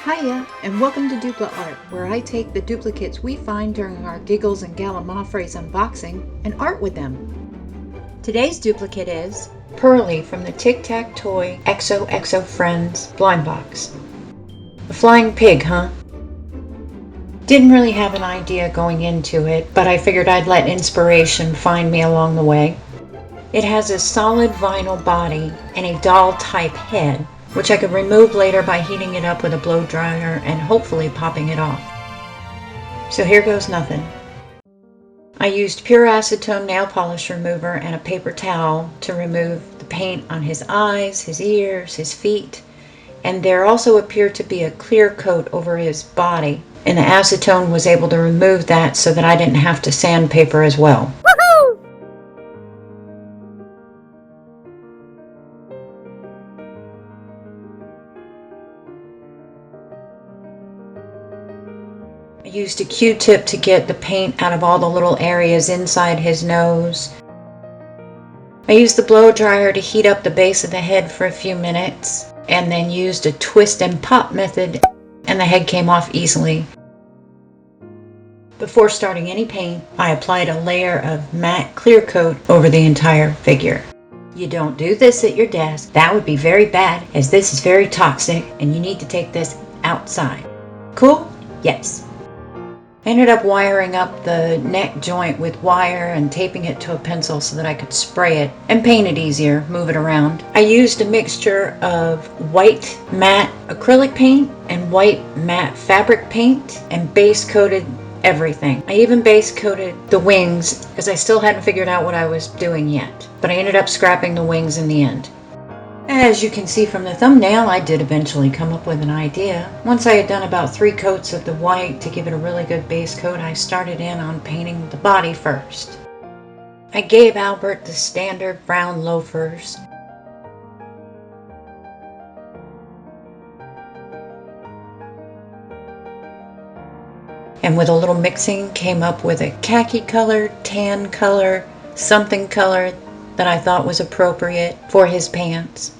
Hiya, and welcome to Dupliart, where I take the duplicates we find during our Giggles and Gallimaufreys unboxing and art with them. Today's duplicate is Pearly from the Tic Tac Toy XOXO Friends blind box. A flying pig, huh? Didn't really have an idea going into it, but I figured I'd let inspiration find me along the way. It has a solid vinyl body and a doll-type head, which I could remove later by heating it up with a blow dryer and hopefully popping it off. So here goes nothing. I used pure acetone nail polish remover and a paper towel to remove the paint on his eyes, his ears, his feet, and there also appeared to be a clear coat over his body, and the acetone was able to remove that so that I didn't have to sandpaper as well. I used a Q-tip to get the paint out of all the little areas inside his nose. I used the blow dryer to heat up the base of the head for a few minutes, and then used a twist and pop method, and the head came off easily. Before starting any paint, I applied a layer of matte clear coat over the entire figure. You don't do this at your desk. That would be very bad, as this is very toxic, and you need to take this outside. Cool? Yes. I ended up wiring up the neck joint with wire and taping it to a pencil so that I could spray it and paint it easier, move it around. I used a mixture of white matte acrylic paint and white matte fabric paint and base coated everything. I even base coated the wings because I still hadn't figured out what I was doing yet, but I ended up scrapping the wings in the end. As you can see from the thumbnail, I did eventually come up with an idea. Once I had done about 3 coats of the white to give it a really good base coat, I started in on painting the body first. I gave Albert the standard brown loafers. And with a little mixing, came up with a khaki color, tan color, something color that I thought was appropriate for his pants.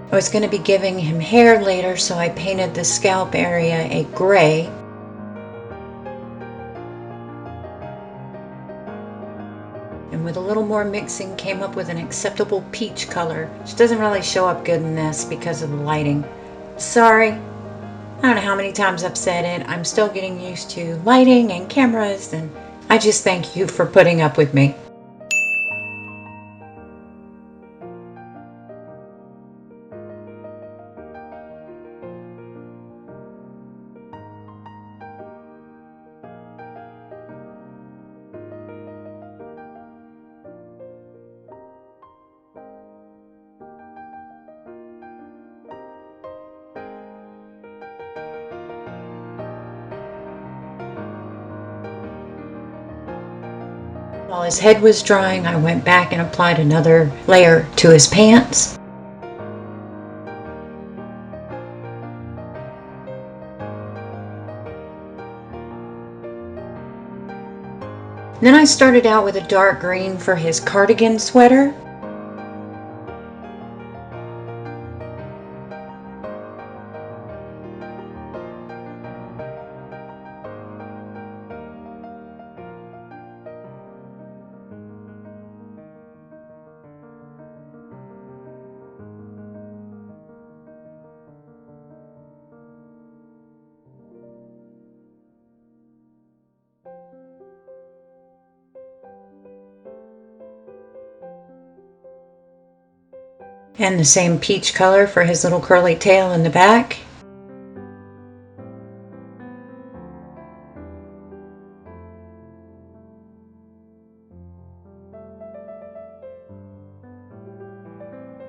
I was going to be giving him hair later, so I painted the scalp area a gray. And with a little more mixing, came up with an acceptable peach color, which doesn't really show up good in this because of the lighting. Sorry, I don't know how many times I've said it. I'm still getting used to lighting and cameras, and I just thank you for putting up with me. While his head was drying, I went back and applied another layer to his pants. Then I started out with a dark green for his cardigan sweater. And the same peach color for his little curly tail in the back.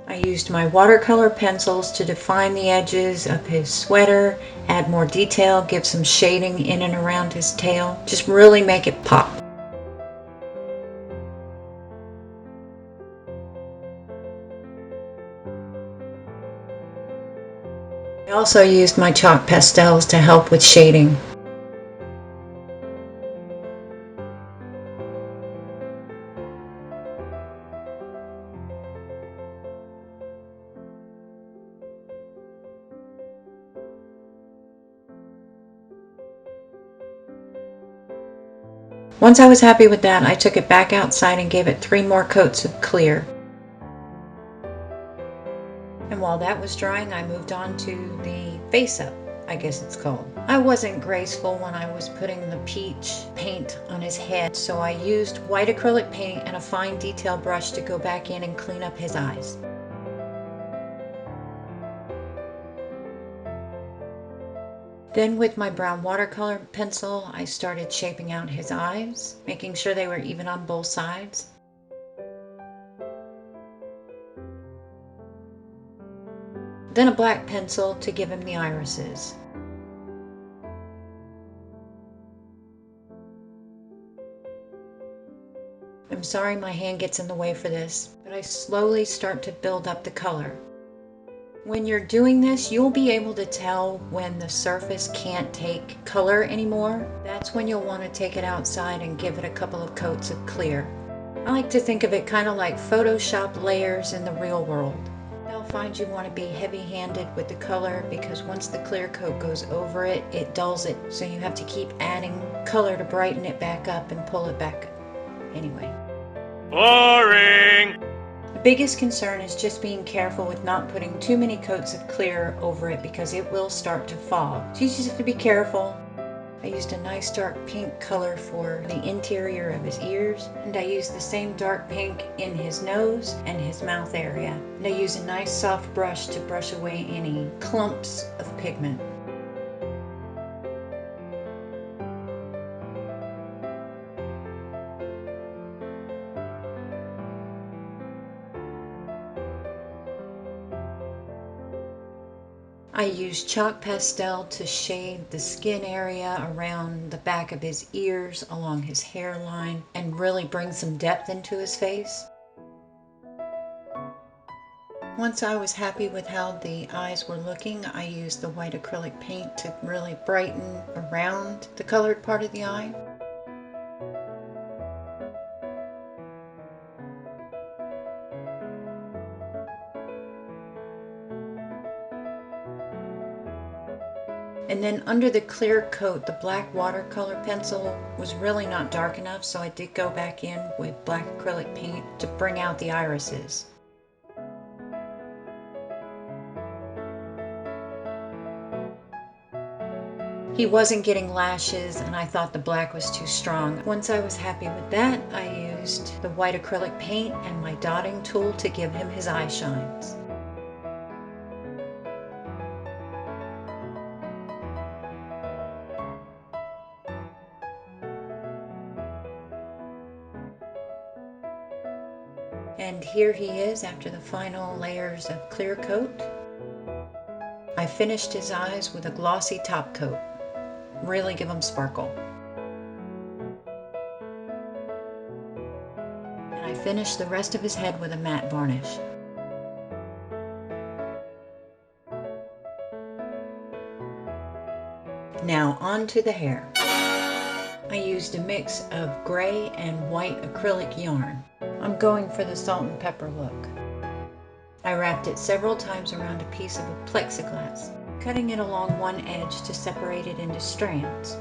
I used my watercolor pencils to define the edges of his sweater, add more detail, give some shading in and around his tail, just really make it pop. I also used my chalk pastels to help with shading. Once I was happy with that, I took it back outside and gave it 3 more coats of clear. And while that was drying, I moved on to the face-up, I guess it's called. I wasn't graceful when I was putting the peach paint on his head, so I used white acrylic paint and a fine detail brush to go back in and clean up his eyes. Then with my brown watercolor pencil, I started shaping out his eyes, making sure they were even on both sides. Then a black pencil to give him the irises. I'm sorry my hand gets in the way for this, but I slowly start to build up the color. When you're doing this, you'll be able to tell when the surface can't take color anymore. That's when you'll want to take it outside and give it a couple of coats of clear. I like to think of it kind of like Photoshop layers in the real world. You'll find you want to be heavy-handed with the color because once the clear coat goes over it, it dulls it. So you have to keep adding color to brighten it back up and pull it back. Anyway. Boring! The biggest concern is just being careful with not putting too many coats of clear over it because it will start to fog. So you just have to be careful. I used a nice dark pink color for the interior of his ears, and I used the same dark pink in his nose and his mouth area. And I used a nice soft brush to brush away any clumps of pigment. I used chalk pastel to shade the skin area around the back of his ears, along his hairline, and really bring some depth into his face. Once I was happy with how the eyes were looking, I used the white acrylic paint to really brighten around the colored part of the eye. And then under the clear coat, the black watercolor pencil was really not dark enough, so I did go back in with black acrylic paint to bring out the irises. He wasn't getting lashes, and I thought the black was too strong. Once I was happy with that, I used the white acrylic paint and my dotting tool to give him his eye shines. And here he is after the final layers of clear coat. I finished his eyes with a glossy top coat. Really give him sparkle. And I finished the rest of his head with a matte varnish. Now on to the hair. I used a mix of gray and white acrylic yarn. I'm going for the salt and pepper look. I wrapped it several times around a piece of plexiglass, cutting it along one edge to separate it into strands.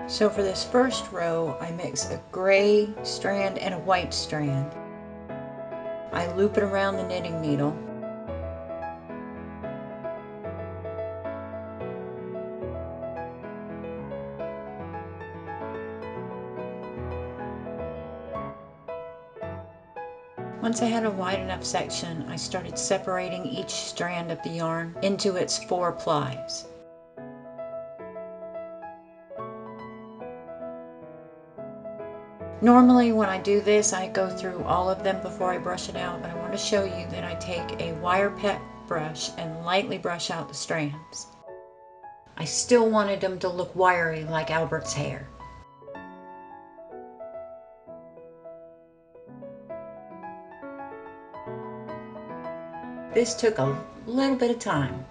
So for this first row, I mix a gray strand and a white strand. I loop it around the knitting needle. Once I had a wide enough section, I started separating each strand of the yarn into its 4 plies. Normally when I do this, I go through all of them before I brush it out, but I want to show you that I take a wire pet brush and lightly brush out the strands. I still wanted them to look wiry like Albert's hair. This took a little bit of time.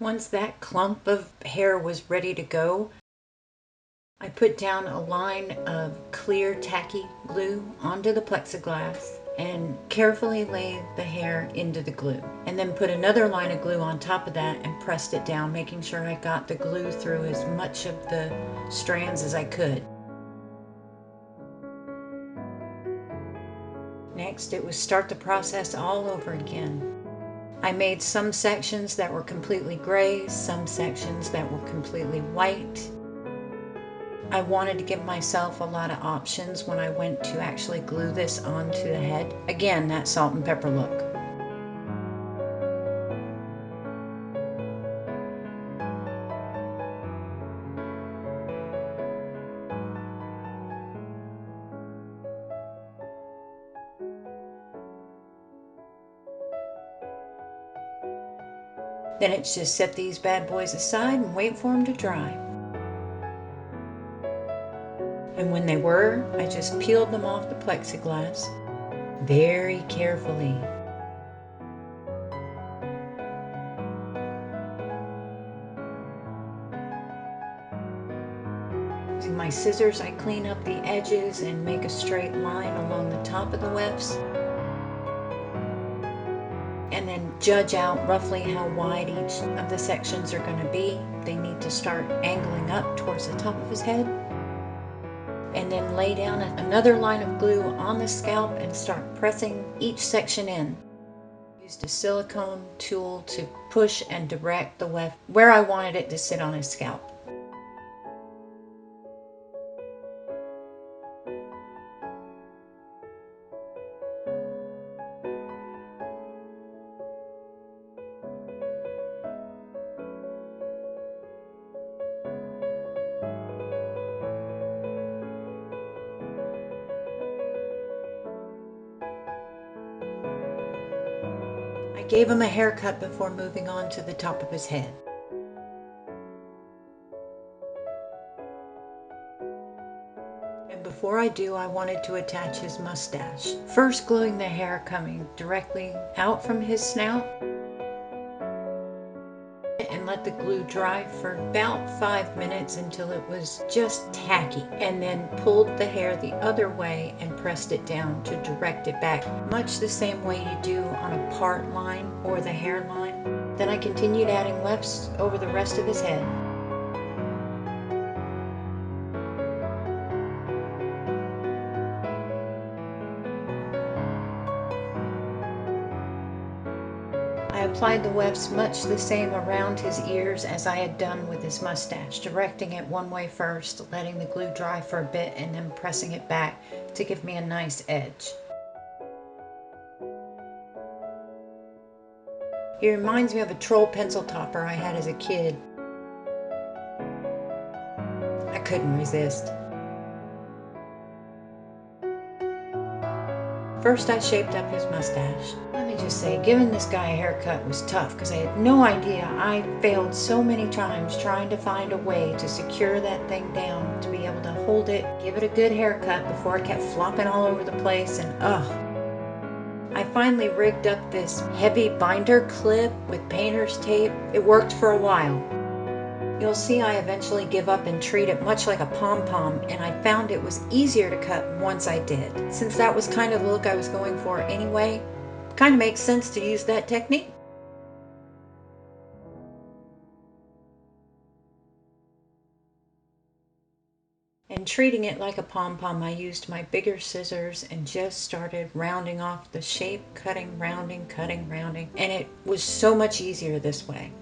Once that clump of hair was ready to go, I put down a line of clear tacky glue onto the plexiglass and carefully laid the hair into the glue, and then put another line of glue on top of that and pressed it down, making sure I got the glue through as much of the strands as I could. Next, it was start the process all over again. I made some sections that were completely gray, some sections that were completely white. I wanted to give myself a lot of options when I went to actually glue this onto the head. Again, that salt and pepper look. Then it's just set these bad boys aside and wait for them to dry. And when they were, I just peeled them off the plexiglass very carefully. Using my scissors, I clean up the edges and make a straight line along the top of the wefts, and then judge out roughly how wide each of the sections are going to be. They need to start angling up towards the top of his head. And then lay down another line of glue on the scalp and start pressing each section in. Used a silicone tool to push and direct the weft where I wanted it to sit on his scalp. I gave him a haircut before moving on to the top of his head. And before I do, I wanted to attach his mustache. First gluing the hair coming directly out from his snout, and let the glue dry for about 5 minutes until it was just tacky, and then pulled the hair the other way and pressed it down to direct it back, much the same way you do on a part line or the hairline. Then I continued adding wefts over the rest of his head. I applied the wefts much the same around his ears as I had done with his mustache, directing it one way first, letting the glue dry for a bit, and then pressing it back to give me a nice edge. He reminds me of a troll pencil topper I had as a kid. I couldn't resist. First I shaped up his mustache. Let me just say, giving this guy a haircut was tough because I had no idea. I failed so many times trying to find a way to secure that thing down, to be able to hold it, give it a good haircut before it kept flopping all over the place, and I finally rigged up this heavy binder clip with painter's tape. It worked for a while. You'll see I eventually give up and treat it much like a pom-pom, and I found it was easier to cut once I did. Since that was kind of the look I was going for anyway, kind of makes sense to use that technique. And treating it like a pom-pom, I used my bigger scissors and just started rounding off the shape, cutting, rounding, and it was so much easier this way.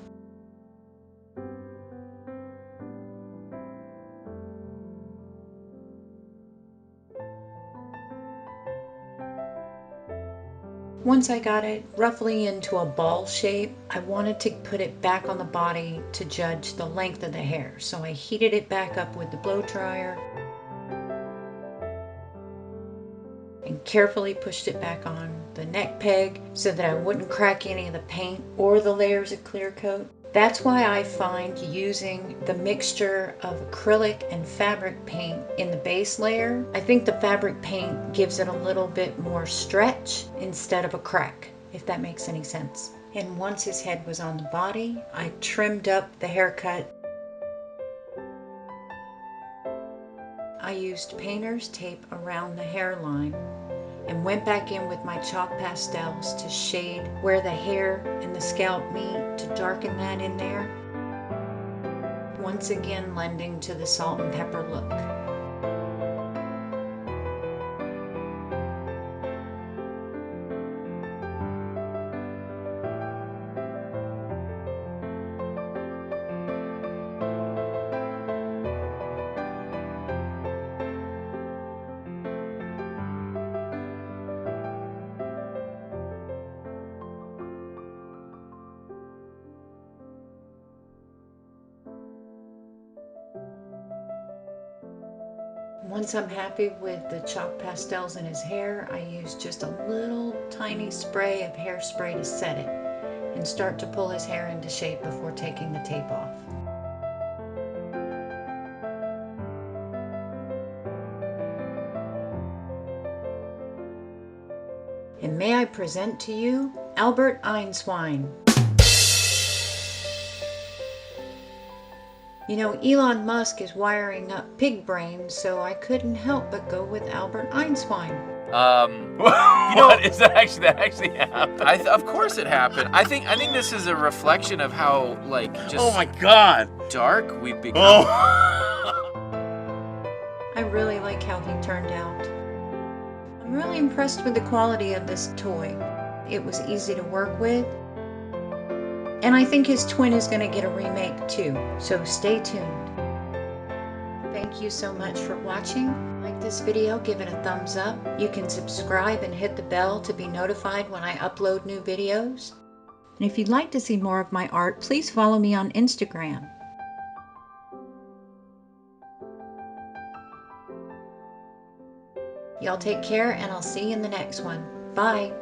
Once I got it roughly into a ball shape, I wanted to put it back on the body to judge the length of the hair. So I heated it back up with the blow dryer and carefully pushed it back on the neck peg so that I wouldn't crack any of the paint or the layers of clear coat. That's why I find using the mixture of acrylic and fabric paint in the base layer, I think the fabric paint gives it a little bit more stretch instead of a crack, if that makes any sense. And once his head was on the body, I trimmed up the haircut. I used painter's tape around the hairline and went back in with my chalk pastels to shade where the hair and the scalp meet to darken that in there. Once again lending to the salt and pepper look. Once I'm happy with the chalk pastels in his hair, I use just a little tiny spray of hairspray to set it and start to pull his hair into shape before taking the tape off. And may I present to you Albert Einstein. You know, Elon Musk is wiring up pig brains, so I couldn't help but go with Albert Einstein. What is that actually happened? Of course it happened. I think this is a reflection of how just oh my god, dark we've become. oh. I really like how he turned out. I'm really impressed with the quality of this toy. It was easy to work with. And I think his twin is going to get a remake too, so stay tuned. Thank you so much for watching. Like this video, give it a thumbs up. You can subscribe and hit the bell to be notified when I upload new videos. And if you'd like to see more of my art, please follow me on Instagram. Y'all take care, and I'll see you in the next one. Bye.